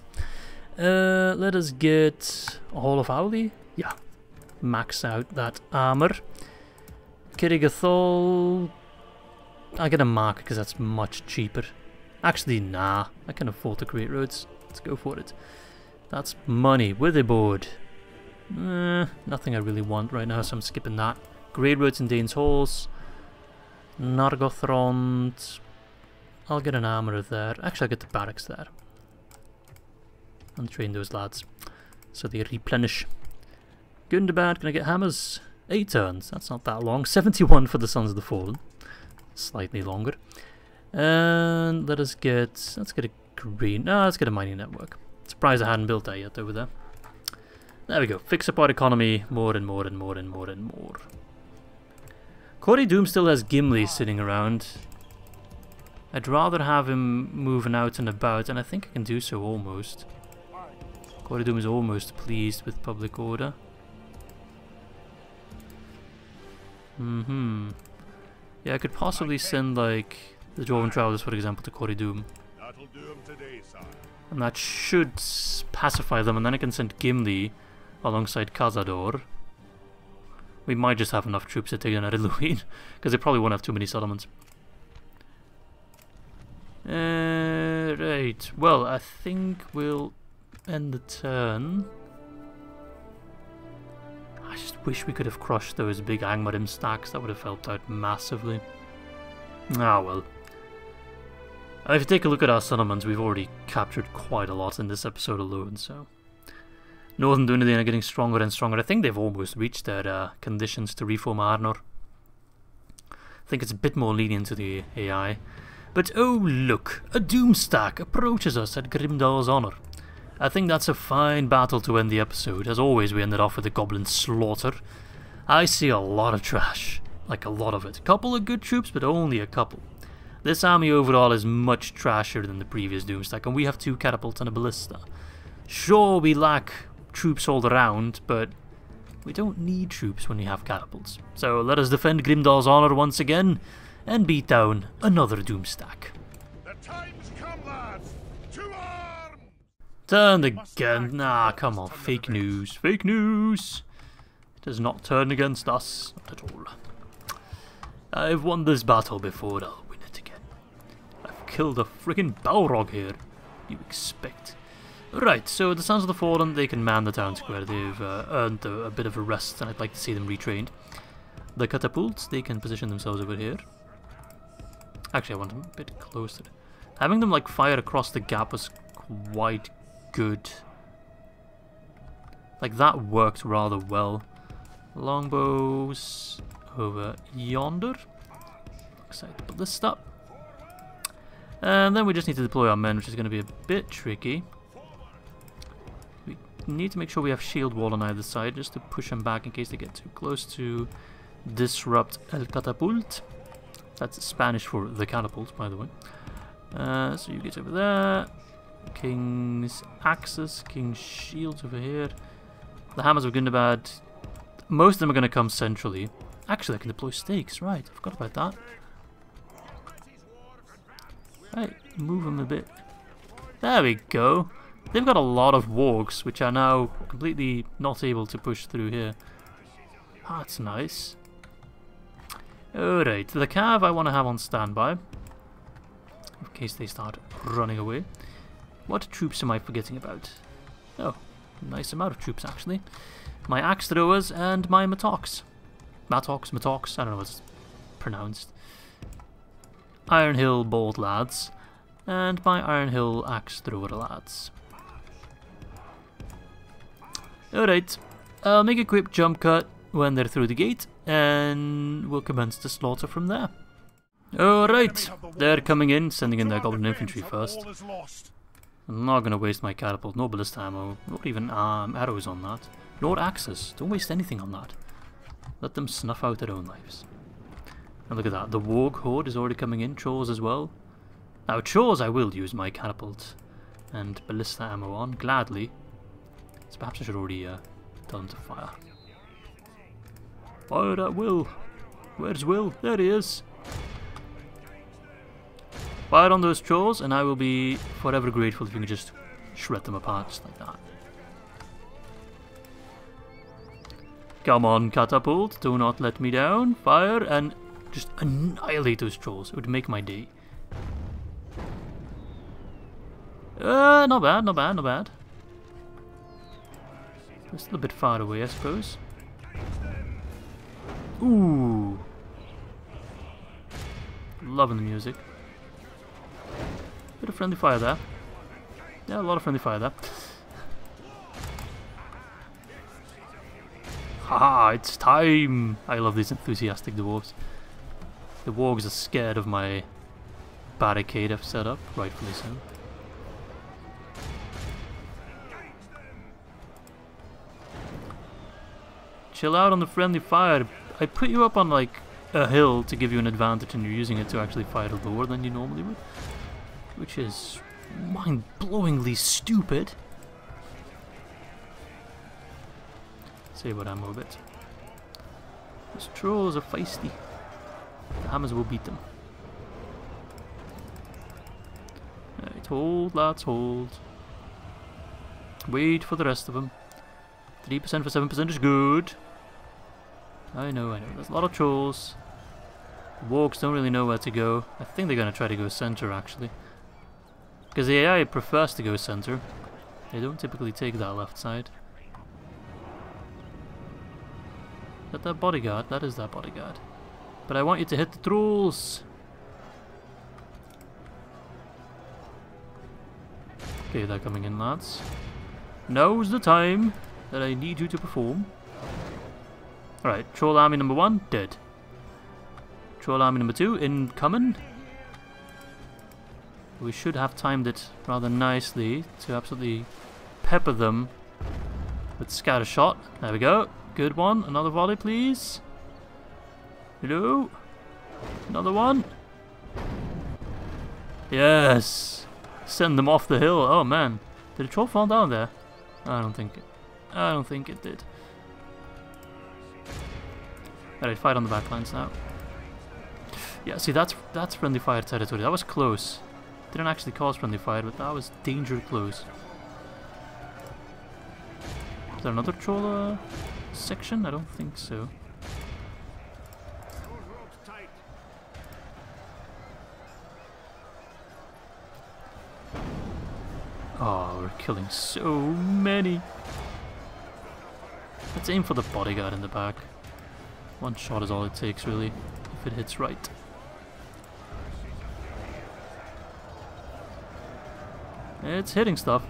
Speaker 1: Let us get a Hall of Owlie. Yeah, max out that armor. Kirigathol, I'll get a mark because that's much cheaper. Actually, nah, I can afford the Great Roads. Let's go for it. That's money. Witherboard. Nothing I really want right now, so I'm skipping that. Great Roads in Dane's Halls. Nargothrond. I'll get an armourer there. Actually, I'll get the barracks there. And train those lads so they replenish. Gundabad, can I get hammers? 8 turns, that's not that long. 71 for the Sons of the Fallen. Slightly longer. And let's get a green. No, let's get a mining network. Surprised I hadn't built that yet over there. There we go. Fix up our economy more and more. Corey Doom still has Gimli sitting around. I'd rather have him moving out and about, and I think I can do so almost. Corey Doom is almost pleased with public order. Yeah, I could possibly send like the Dwarven Travelers, for example, to Corey Doom.
Speaker 3: That'll do 'em today, sire.
Speaker 1: And that should pacify them, and then I can send Gimli alongside Cazador. We might just have enough troops to take down Ereluin, because they probably won't have too many settlements. Right, well, I think we'll end the turn. I just wish we could have crushed those big Angmarim stacks. That would have helped out massively. Ah well. If you take a look at our settlements, we've already captured quite a lot in this episode alone, so... Northern Dunedin are getting stronger and stronger. I think they've almost reached their conditions to reform Arnor. I think it's a bit more lenient to the AI. But oh look, a Doomstack approaches us at Grimdal's Honor. I think that's a fine battle to end the episode. As always, we ended off with a goblin slaughter. I see a lot of trash. Like a lot of it. A couple of good troops, but only a couple. This army overall is much trashier than the previous Doomstack, and we have 2 catapults and a ballista. Sure, we lack troops all around, but we don't need troops when we have catapults. So let us defend Grimdal's Honor once again, and beat down another Doomstack.
Speaker 3: The time's come, lads. To arms!
Speaker 1: Turned again. Nah, come on. Fake news. Fake news. It does not turn against us. Not at all. I've won this battle before. I'll win it again. I've killed a friggin' Balrog here. You expect. Right, so the Sons of the Fallen, they can man the town square. They've earned a bit of a rest, and I'd like to see them retrained. The catapults, they can position themselves over here. Actually, I want them a bit closer. Having them like fire across the gap was quite good. Like that worked rather well. Longbows over yonder. Excited to put this up. And then we just need to deploy our men, which is going to be a bit tricky. We need to make sure we have shield wall on either side, just to push them back in case they get too close to disrupt el catapult. That's Spanish for the catapult, by the way. So you get over there. King's axes, King's shields over here. The hammers of Gundabad. Most of them are going to come centrally. Actually, I can deploy stakes, right? I forgot about that. Right, move them a bit. There we go. They've got a lot of wargs, which are now completely not able to push through here. That's nice. Alright, the cav I want to have on standby, in case they start running away. What troops am I forgetting about? Oh, nice amount of troops actually. My axe throwers and my Mattox, I don't know what it's pronounced. Iron Hill bolt lads, and my Iron Hill axe thrower lads. Alright, I'll make a quick jump cut when they're through the gate, and we'll commence the slaughter from there. Alright, they're coming in, sending in their goblin infantry first. I'm not going to waste my catapult, nor ballista ammo, not even arrows on that. Nor axes, don't waste anything on that. Let them snuff out their own lives. And look at that, the warg horde is already coming in, trolls as well. Now trolls I will use my catapult and ballista ammo on, gladly. So perhaps I should already tell them to fire. Fire at Will! Where's Will? There he is! Fire on those trolls and I will be forever grateful if you can just shred them apart just like that. Come on, catapult, do not let me down. Fire and just annihilate those trolls. It would make my day. Not bad, not bad, not bad. Just a bit far away, I suppose. Ooh. Loving the music. Bit of friendly fire there. Yeah, a lot of friendly fire there. Haha, it's time! I love these enthusiastic dwarves. The wargs are scared of my barricade I've set up, rightfully so. Chill out on the friendly fire. I put you up on like a hill to give you an advantage and you're using it to actually fire lower than you normally would. Which is mind-blowingly stupid. Save what ammo a bit. Those trolls are feisty. The hammers will beat them. Alright, hold lads, hold. Wait for the rest of them. 3% for 7% is good. I know. There's a lot of trolls. The wargs don't really know where to go. I think they're going to try to go center actually. Because the AI prefers to go center. They don't typically take that left side. Is that that bodyguard? That is that bodyguard. But I want you to hit the trolls. Okay, they're coming in, lads. Now's the time that I need you to perform. Alright, troll army number 1, dead. Troll army number 2, incoming. We should have timed it rather nicely to absolutely pepper them with scatter shot. There we go. Good one. Another volley, please. Hello. Another one. Yes. Send them off the hill. Oh man. Did a troll fall down there? I don't think it did. Alright, fight on the backlines now. Yeah, see that's friendly fire territory. That was close. Didn't actually cause friendly fire, but that was danger close. Is there another troll section? I don't think so. Oh, we're killing so many. Let's aim for the bodyguard in the back. One shot is all it takes, really, if it hits right. It's hitting stuff.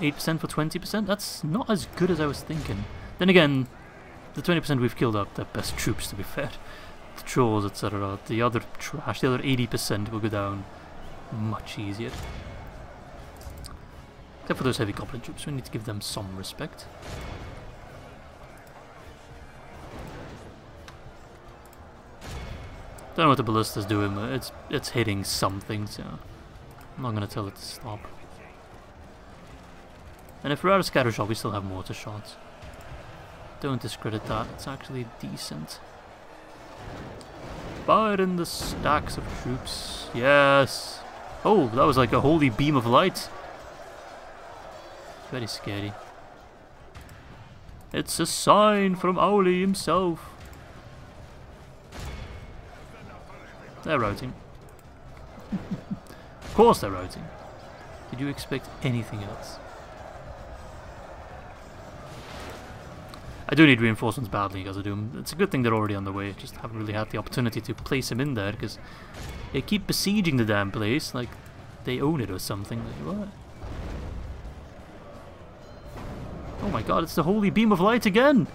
Speaker 1: 8% for 20%? That's not as good as I was thinking. Then again, the 20% we've killed up the best troops, to be fair. The trolls, etc. The other trash, the other 80% will go down much easier. Except for those heavy goblin troops, we need to give them some respect. Don't know what the ballista's doing, but it's hitting something, so I'm not gonna tell it to stop. And if we're out of scatter shot, we still have mortar shots. Don't discredit that, it's actually decent. Fire in the stacks of troops. Yes! Oh, that was like a holy beam of light. Very scary. It's a sign from Auli himself. They're routing. Of course they're routing. Did you expect anything else? I do need reinforcements badly, because I do. It's a good thing they're already on the way. Just haven't really had the opportunity to place them in there, because they keep besieging the damn place, like they own it or something. Like, what? Oh my god, it's the holy beam of light again!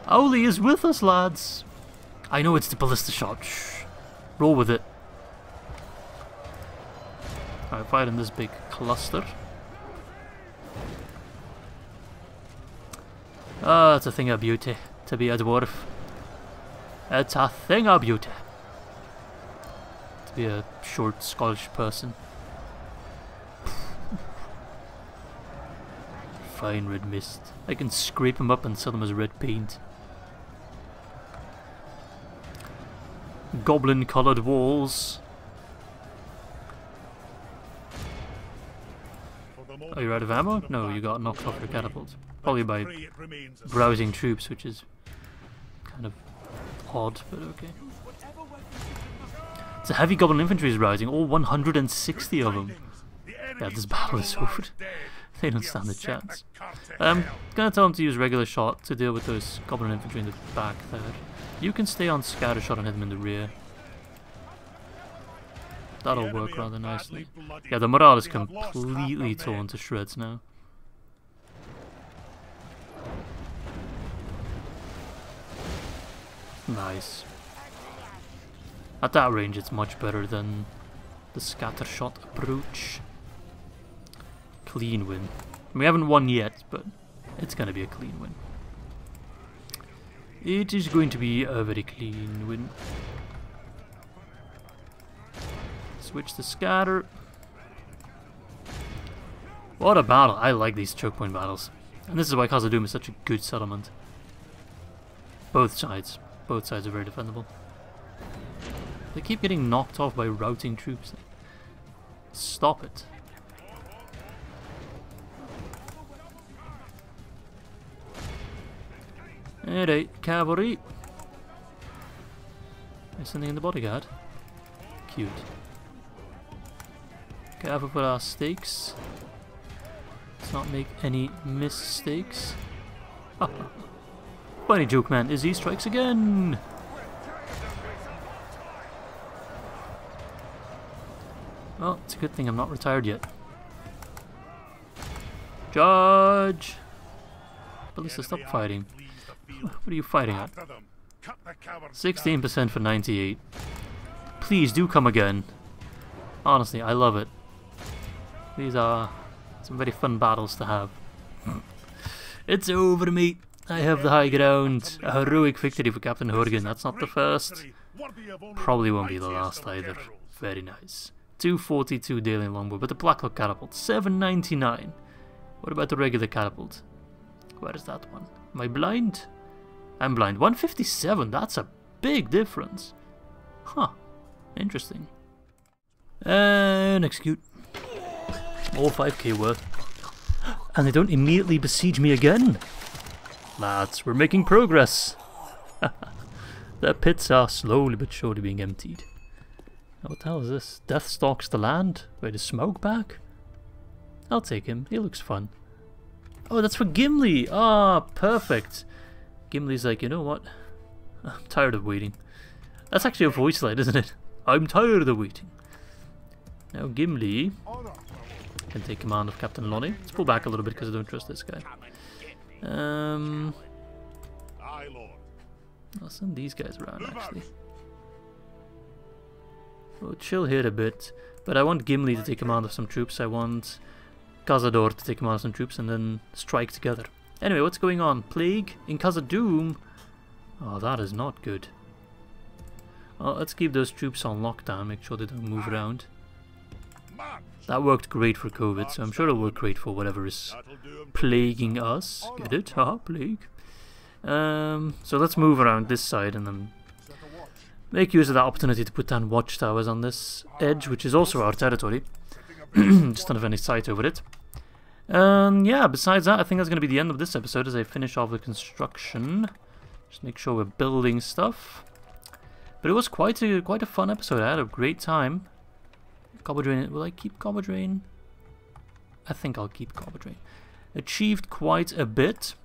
Speaker 1: Auli is with us, lads! I know it's the ballista shot. Shh. Roll with it. Alright, fire in this big cluster. Ah, it's a thing of beauty to be a dwarf. It's a thing of beauty to be a short Scottish person. Fine red mist. I can scrape them up and sell them as red paint. Goblin coloured walls. Are you out of ammo? No, you got knocked off your catapult. Probably by browsing troops, which is kind of odd, but okay. So heavy goblin infantry is rousing, all 160 of them. Yeah, this battle is over. They don't stand a chance. I'm gonna tell them to use regular shot to deal with those goblin infantry in the back there. You can stay on scatter shot and hit them in the rear. That'll work rather nicely. Yeah, the morale is completely torn to shreds now. Nice. At that range it's much better than the scatter shot approach. Clean win. We haven't won yet, but it's gonna be a clean win. It is going to be a very clean win. Switch to scatter. What a battle. I like these choke point battles. And this is why Khazad-dûm is such a good settlement. Both sides. Both sides are very defendable. They keep getting knocked off by routing troops. Stop it. Alright, cavalry. Is something in the bodyguard? Cute. Careful with our stakes. Let's not make any mistakes. Funny joke, man. Izzy strikes again. Well, it's a good thing I'm not retired yet. Judge! Ballista, stop fighting. What are you fighting at? 16% for 98. Please do come again. Honestly, I love it. These are some very fun battles to have. It's over, mate. I have the high ground. A heroic victory for Captain Horgan. That's not the first. Probably won't be the last either. Very nice. 242 daily longbow, but the Blacklock catapult, 799. What about the regular catapult? Where is that one? Am I blind? I'm blind. 157, that's a big difference. Huh. Interesting. And execute. All 5k worth. And they don't immediately besiege me again. Lads, we're making progress. Their pits are slowly but surely being emptied. Now, what the hell is this? Death stalks the land? Wait, is Smoke back? I'll take him. He looks fun. Oh, that's for Gimli! Ah, perfect. Gimli's like, you know what? I'm tired of waiting. That's actually a voice line, isn't it? I'm tired of waiting. Now Gimli can take command of Captain Lonnie. Let's pull back a little bit because I don't trust this guy. I'll send these guys around actually. We'll chill here a bit, but I want Gimli to take command of some troops. I want Khazad-dûr to take command of some troops and then strike together. Anyway, what's going on? Plague in Khazad-dûm? Oh, that is not good. Well, let's keep those troops on lockdown, make sure they don't move around.
Speaker 3: March!
Speaker 1: That worked great for COVID, so I'm sure it'll work great for whatever is plaguing us. Get it? Haha, plague. So let's move around this side and then make use of that opportunity to put down watchtowers on this edge, which is also our territory. Just don't have any sight over it. Yeah, besides that, I think that's going to be the end of this episode as I finish off the construction. Just make sure we're building stuff. But it was quite a fun episode. I had a great time. Gobedrain, will I keep Gobedrain? I think I'll keep Gobedrain. Achieved quite a bit.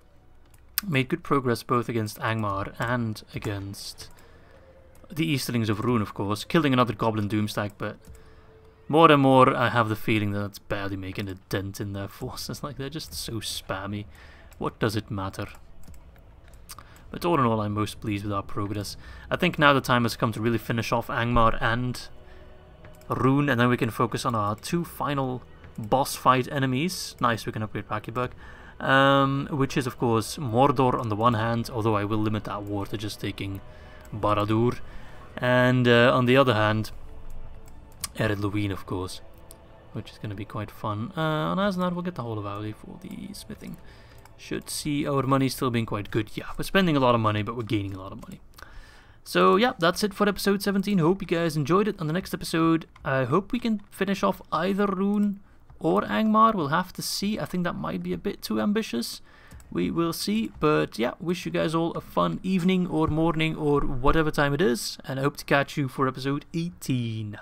Speaker 1: Made good progress both against Angmar and against the easterlings of Rhûn, of course. Killing another goblin doomstack, but more and more I have the feeling that it's barely making a dent in their forces. Like, they're just so spammy. What does it matter? But all in all, I'm most pleased with our progress. I think now the time has come to really finish off Angmar and Rhûn, and then we can focus on our two final boss fight enemies. Nice, we can upgrade Pakibuk. Which is, of course, Mordor on the one hand, although I will limit that war to just taking Barad-dûr. And on the other hand, Ered-Luin, of course, which is going to be quite fun. On Asnard, we'll get the whole of Auli for the smithing. Should see our money still being quite good. Yeah, we're spending a lot of money, but we're gaining a lot of money. So yeah, that's it for episode 17. Hope you guys enjoyed it. On the next episode, I hope we can finish off either Rhûn or Angmar. We'll have to see. I think that might be a bit too ambitious. We will see. But yeah, wish you guys all a fun evening or morning or whatever time it is. And I hope to catch you for episode 18.